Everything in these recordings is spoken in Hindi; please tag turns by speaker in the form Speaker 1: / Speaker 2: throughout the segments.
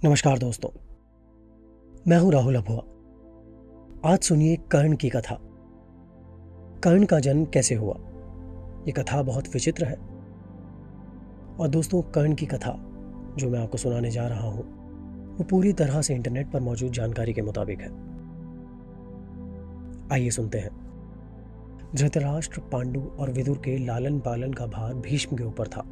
Speaker 1: नमस्कार दोस्तों, मैं हूं राहुल अभुआ। आज सुनिए कर्ण की कथा। कर्ण का जन्म कैसे हुआ, ये कथा बहुत विचित्र है। और दोस्तों, कर्ण की कथा जो मैं आपको सुनाने जा रहा हूं वो पूरी तरह से इंटरनेट पर मौजूद जानकारी के मुताबिक है। आइए सुनते हैं। धृतराष्ट्र, पांडु और विदुर के लालन पालन का भार भीष्म के ऊपर था।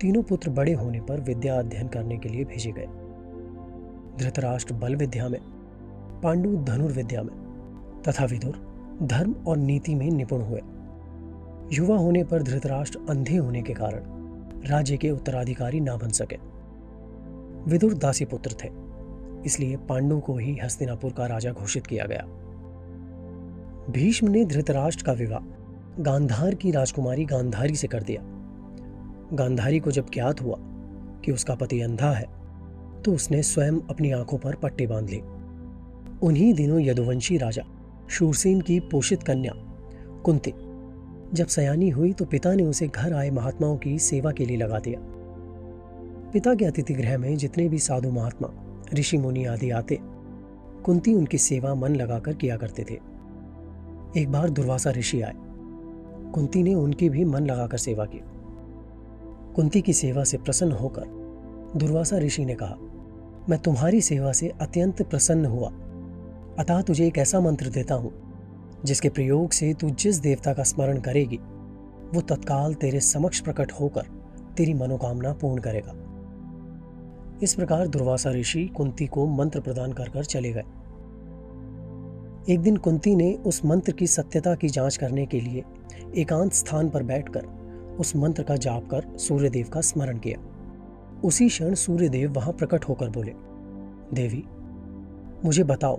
Speaker 1: तीनों पुत्र बड़े होने पर विद्या अध्ययन करने के लिए भेजे गए। धृतराष्ट्र बल विद्या में, पांडु धनुर्विद्या में तथा विदुर धर्म और नीति में निपुण हुए। युवा होने पर धृतराष्ट्र अंधे होने के कारण राज्य के उत्तराधिकारी ना बन सके। विदुर दासी पुत्र थे, इसलिए पांडु को ही हस्तिनापुर का राजा घोषित किया गया। भीष्म ने धृतराष्ट्र का विवाह गांधार की राजकुमारी गांधारी से कर दिया। गांधारी को जब ज्ञात हुआ कि उसका पति अंधा है तो उसने स्वयं अपनी आंखों पर पट्टी बांध ली। उन्हीं दिनों यदुवंशी राजा शूरसेन की पोषित कन्या कुंती जब सयानी हुई तो पिता ने उसे घर आए महात्माओं की सेवा के लिए लगा दिया। पिता के अतिथि गृह में जितने भी साधु महात्मा, ऋषि मुनि आदि आते, कुंती उनकी सेवा मन लगाकर किया करते थे। एक बार दुर्वासा ऋषि आए। कुंती ने उनकी भी मन लगाकर सेवा की। कुंती की सेवा से प्रसन्न होकर दुर्वासा ऋषि ने कहा, मैं तुम्हारी सेवा से अत्यंत प्रसन्न हुआ, अतः तुझे एक ऐसा मंत्र देता हूं जिसके प्रयोग से तू जिस देवता का स्मरण करेगी वो तत्काल तेरे समक्ष प्रकट होकर तेरी मनोकामना पूर्ण करेगा। इस प्रकार दुर्वासा ऋषि कुंती को मंत्र प्रदान कर चले गए। एक दिन कुंती ने उस मंत्र की सत्यता की जांच करने के लिए एकांत स्थान पर बैठकर उस मंत्र का जाप कर सूर्यदेव का स्मरण किया। उसी क्षण सूर्यदेव वहां प्रकट होकर बोले, देवी, मुझे बताओ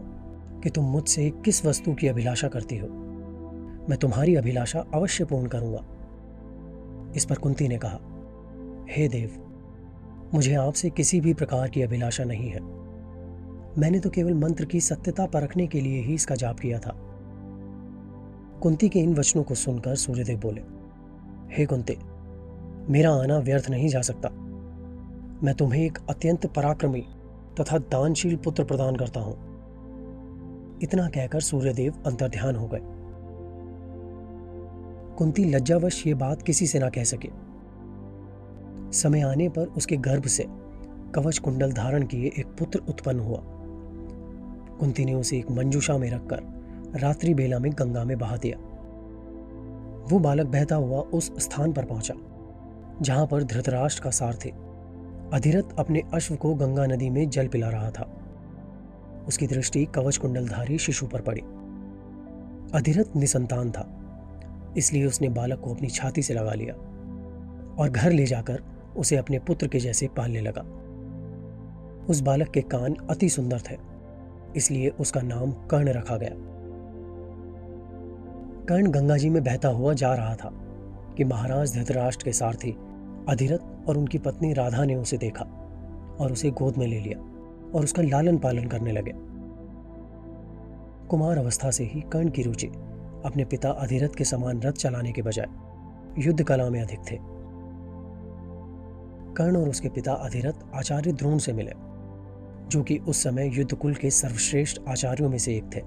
Speaker 1: कि तुम मुझसे किस वस्तु की अभिलाषा करती हो। मैं तुम्हारी अभिलाषा अवश्य पूर्ण करूंगा। इस पर कुंती ने कहा, हे देव, मुझे आपसे किसी भी प्रकार की अभिलाषा नहीं है। मैंने तो केवल मंत्र की सत्यता परखने के लिए ही इसका जाप किया था। कुंती के इन वचनों को सुनकर सूर्यदेव बोले, हे कुंती, मेरा आना व्यर्थ नहीं जा सकता। मैं तुम्हें एक अत्यंत पराक्रमी तथा दानशील पुत्र प्रदान करता हूं। इतना कहकर सूर्यदेव अंतर्ध्यान हो गए। कुंती लज्जावश ये बात किसी से ना कह सके। समय आने पर उसके गर्भ से कवच कुंडल धारण किए एक पुत्र उत्पन्न हुआ। कुंती ने उसे एक मंजूषा में रखकर रात्रि बेला में गंगा में बहा दिया। वो बालक बहता हुआ उस स्थान पर पहुंचा जहां पर धृतराष्ट्र का सारथी अधिरथ अपने अश्व को गंगा नदी में जल पिला रहा था। उसकी दृष्टि कवच कुंडलधारी शिशु पर पड़ी। अधिरथ निसंतान था, इसलिए उसने बालक को अपनी छाती से लगा लिया और घर ले जाकर उसे अपने पुत्र के जैसे पालने लगा। उस बालक के कान अति सुंदर थे, इसलिए उसका नाम कर्ण रखा गया। कर्ण गंगा जी में बहता हुआ जा रहा था कि महाराज धृतराष्ट्र के सारथी अधिरथ और उनकी पत्नी राधा ने उसे देखा और उसे गोद में ले लिया और उसका लालन पालन करने लगे। कुमार अवस्था से ही कर्ण की रुचि अपने पिता अधिरथ के समान रथ चलाने के बजाय युद्ध कला में अधिक थे। कर्ण और उसके पिता अधिरथ आचार्य द्रोण से मिले, जो कि उस समय युद्ध कुल के सर्वश्रेष्ठ आचार्यों में से एक थे।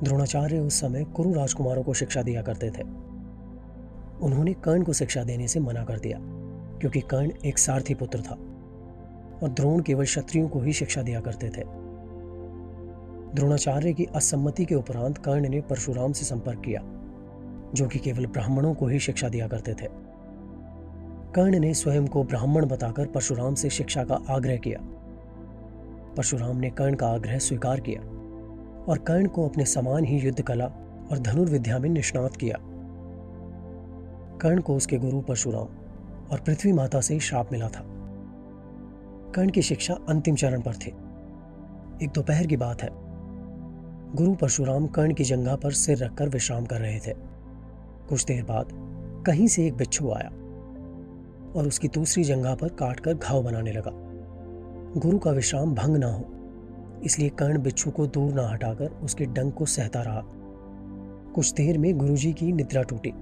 Speaker 1: द्रोणाचार्य उस समय कुरु राजकुमारों को शिक्षा दिया करते थे। उन्होंने कर्ण को शिक्षा देने से मना कर दिया, क्योंकि कर्ण एक सारथी पुत्र था और द्रोण केवल क्षत्रियों को ही शिक्षा दिया करते थे। द्रोणाचार्य की असम्मति के उपरांत कर्ण ने परशुराम से संपर्क किया, जो कि केवल ब्राह्मणों को ही शिक्षा दिया करते थे। कर्ण ने स्वयं को ब्राह्मण बताकर परशुराम से शिक्षा का आग्रह किया। परशुराम ने कर्ण का आग्रह स्वीकार किया और कर्ण को अपने समान ही युद्ध कला और धनुर्विद्या में निष्णात किया। कर्ण को उसके गुरु परशुराम और पृथ्वी माता से श्राप मिला था। कर्ण की शिक्षा अंतिम चरण पर थी। एक दोपहर की बात है। गुरु परशुराम कर्ण की जंघा पर सिर रखकर विश्राम कर रहे थे। कुछ देर बाद कहीं से एक बिच्छू आया और उसकी दूसरी जंघा पर काटकर घाव बनाने लगा। गुरु का विश्राम भंग ना हो, इसलिए कर्ण बिच्छू को दूर ना हटाकर उसके डंक को सहता रहा। कुछ देर में गुरुजी की निद्रा टूटी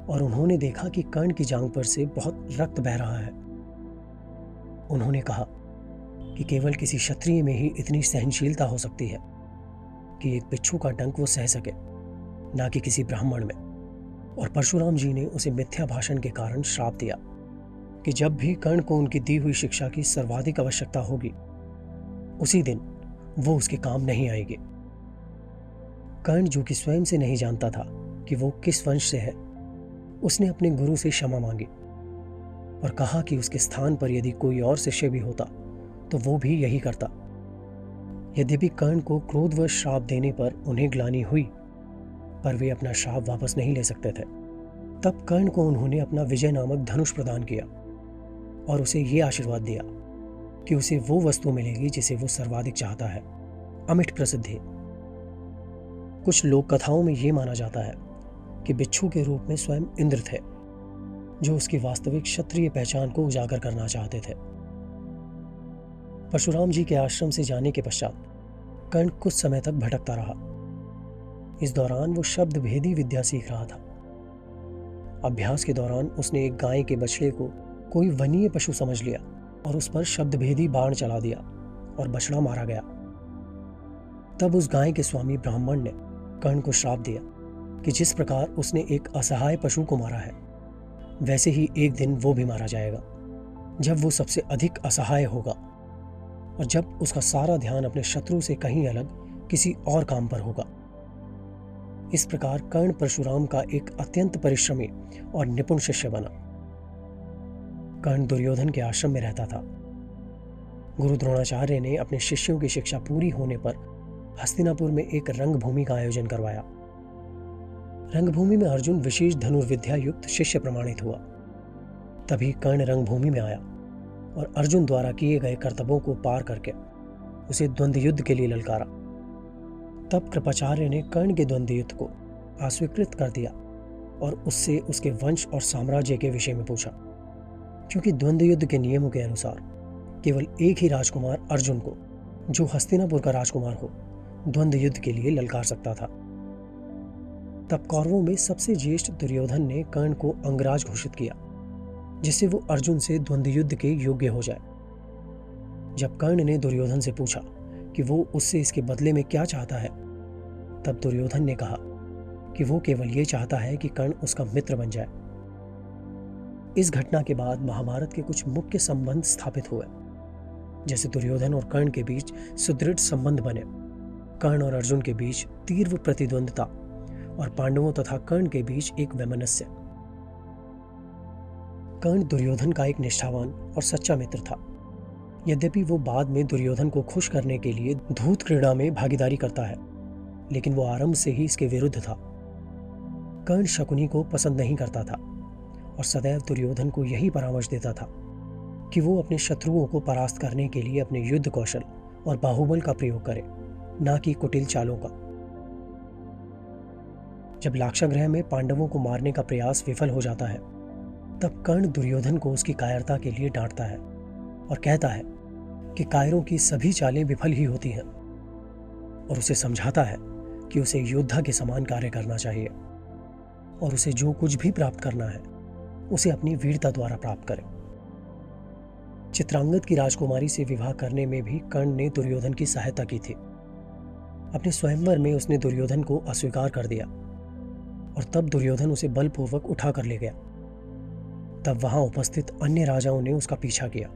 Speaker 1: और उन्होंने देखा कि कर्ण की जांघ पर से बहुत रक्त बह रहा है। उन्होंने कहा कि केवल किसी क्षत्रिय में ही इतनी सहनशीलता हो सकती है कि एक बिच्छू का डंक वो सह सके, ना कि किसी ब्राह्मण में। और परशुराम जी ने उसे मिथ्या भाषण के कारण श्राप दिया कि जब भी कर्ण को उनकी दी हुई शिक्षा की सर्वाधिक आवश्यकता होगी, उसी दिन वो उसके काम नहीं आएगी। कर्ण, जो कि स्वयं से नहीं जानता था कि वो किस वंश से है, उसने अपने गुरु से क्षमा मांगी और कहा कि उसके स्थान पर यदि कोई और शिष्य भी होता तो वो भी यही करता। यद्यपि कर्ण को क्रोधवश श्राप देने पर उन्हें ग्लानि हुई, पर वे अपना श्राप वापस नहीं ले सकते थे। तब कर्ण को उन्होंने अपना विजय नामक धनुष प्रदान किया और उसे ये आशीर्वाद दिया कि उसे वो वस्तु मिलेगी जिसे वो सर्वाधिक चाहता है, अमिट प्रसिद्धि। कुछ लोक कथाओं में ये माना जाता है कि बिच्छू के रूप में स्वयं इंद्र थे, जो उसकी वास्तविक क्षत्रिय पहचान को उजागर करना चाहते थे। परशुराम जी के आश्रम से जाने के पश्चात कर्ण कुछ समय तक भटकता रहा। इस दौरान वो शब्द भेदी विद्या सीख रहा था। अभ्यास के दौरान उसने एक गाय के बछड़े को कोई वनीय पशु समझ लिया और उस पर शब्द भेदी बाण चला दिया और बछड़ा मारा गया। तब उस गाय के स्वामी ब्राह्मण ने कर्ण को श्राप दिया कि जिस प्रकार उसने एक असहाय पशु को मारा है, वैसे ही एक दिन वो भी मारा जाएगा, जब वो सबसे अधिक असहाय होगा और जब उसका सारा ध्यान अपने शत्रु से कहीं अलग किसी और काम पर होगा। इस प्रकार कर्ण परशुराम का एक अत्यंत परिश्रमी और निपुण शिष्य बना। कर्ण दुर्योधन के आश्रम में रहता था। गुरु द्रोणाचार्य ने अपने शिष्यों की शिक्षा पूरी होने पर हस्तिनापुर में एक रंगभूमि का आयोजन करवाया। रंगभूमि में अर्जुन विशेष धनुर्विद्या युक्त शिष्य प्रमाणित हुआ। तभी कर्ण रंगभूमि में आया और अर्जुन द्वारा किए गए कर्तव्यों को पार करके उसे द्वंद्व युद्ध के लिए ललकारा। तब कृपाचार्य ने कर्ण के द्वंद्व युद्ध को अस्वीकृत कर दिया और उससे उसके वंश और साम्राज्य के विषय में पूछा, क्योंकि द्वंद्व युद्ध के नियमों के अनुसार केवल एक ही राजकुमार अर्जुन को, जो हस्तिनापुर का राजकुमार हो, द्वंद्व युद्ध के लिए ललकार सकता था। तब कौरवों में सबसे ज्येष्ठ दुर्योधन ने कर्ण को अंगराज घोषित किया, जिससे वो अर्जुन से द्वंद्व युद्ध के योग्य हो जाए। जब कर्ण ने दुर्योधन से पूछा कि वो उससे इसके बदले में क्या चाहता है, तब दुर्योधन ने कहा कि वो केवल ये चाहता है कि कर्ण उसका मित्र बन जाए। इस घटना के बाद महाभारत के कुछ मुख्य संबंध स्थापित हुए, जैसे दुर्योधन और कर्ण के बीच सुदृढ़ संबंध बने, कर्ण और अर्जुन के बीच तीव्र प्रतिद्वंद्विता और पांडवों तथा कर्ण के बीच एक वैमनस्य। कर्ण दुर्योधन का एक निष्ठावान और सच्चा मित्र था। यद्यपि वो बाद में दुर्योधन को खुश करने के लिए धूत क्रीड़ा में भागीदारी करता है, लेकिन वो आरंभ से ही इसके विरुद्ध था। कर्ण शकुनी को पसंद नहीं करता था और सदैव दुर्योधन को यही परामर्श देता था कि वो अपने शत्रुओं को परास्त करने के लिए अपने युद्ध कौशल और बाहुबल का प्रयोग करे, ना कि कुटिल चालों का। जब लाक्षागृह में पांडवों को मारने का प्रयास विफल हो जाता है, तब कर्ण दुर्योधन को उसकी कायरता के लिए डांटता है और कहता है कि कायरों की सभी चालें विफल ही होती हैं, और उसे समझाता है कि उसे योद्धा के समान कार्य करना चाहिए और उसे जो कुछ भी प्राप्त करना है उसे अपनी वीरता द्वारा प्राप्त करे। चित्रांगद की राजकुमारी से विवाह करने में भी कर्ण ने दुर्योधन की सहायता की थी। अपने स्वयंवर में उसने दुर्योधन को अस्वीकार कर दिया और तब दुर्योधन उसे बलपूर्वक उठा कर ले गया। तब वहां उपस्थित अन्य राजाओं ने उसका पीछा किया,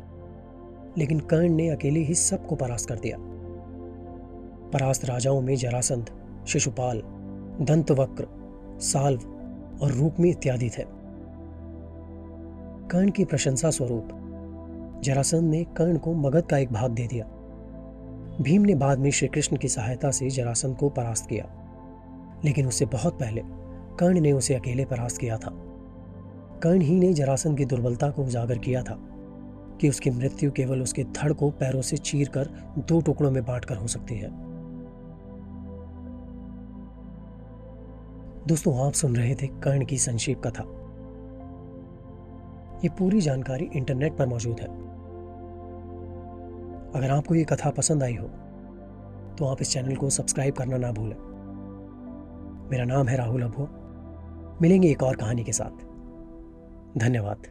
Speaker 1: लेकिन कर्ण ने अकेले ही सबको परास्त कर दिया। परास्त राजाओं में जरासंध, शिशुपाल, दंतवक्र, साल्व और रूकमी इत्यादि थे। कर्ण की प्रशंसा स्वरूप जरासंध ने कर्ण को मगध का एक भाग दे दिया। भीम ने बाद में श्री कृष्ण की सहायता से जरासंध को परास्त किया, लेकिन उससे बहुत पहले कर्ण ने उसे अकेले परास्त किया था। कर्ण ही ने जरासंध की दुर्बलता को उजागर किया था कि उसकी मृत्यु केवल उसके धड़ को पैरों से चीरकर 2 टुकड़ों में बांटकर हो सकती है। दोस्तों, आप सुन रहे थे कर्ण की संक्षिप्त कथा। ये पूरी जानकारी इंटरनेट पर मौजूद है। अगर आपको ये कथा पसंद आई हो तो आप इस चैनल को सब्सक्राइब करना ना भूलें। मेरा नाम है राहुल अभो। मिलेंगे एक और कहानी के साथ। धन्यवाद।